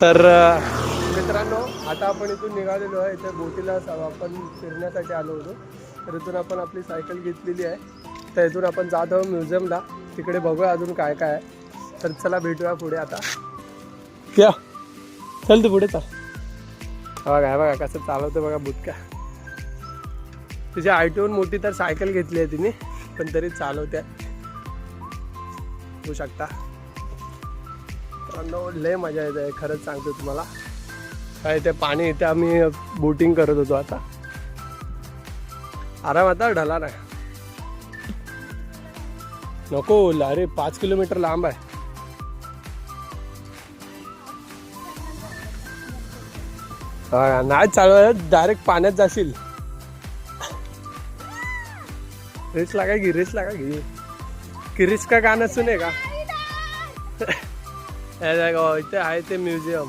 तर मित्रांनो, आता आपण इथून निघालेलो आहे. इथे बोटीला आपण फिरण्यासाठी आलो होतो. तर इथून आपण आपली सायकल घेतलेली आहे. तर इथून आपण जात आहोत म्युझियमला. तिकडे बघूया अजून काय काय आहे. तर चला भेटूया पुढे आता. क्या चल तू पुढे चल. बघा कसं चालवतं बघा बुटका. तिची आयटीहून मोठी तर सायकल घेतली आहे तिने, पण तरी चालवते. होऊ शकता. लय मजा येते खरंच सांगतो तुम्हाला. काय ते पाणी इथे आम्ही बोटिंग करत होतो. आता आराम, आता ढला नाही नको. अरे 5 किलोमीटर लांब आहे. नाही चालवायला, डायरेक्ट पाण्यात जाशील. रेस लागा की की रिस्क का गाणं सुने का. इथे आहे ते म्युझियम.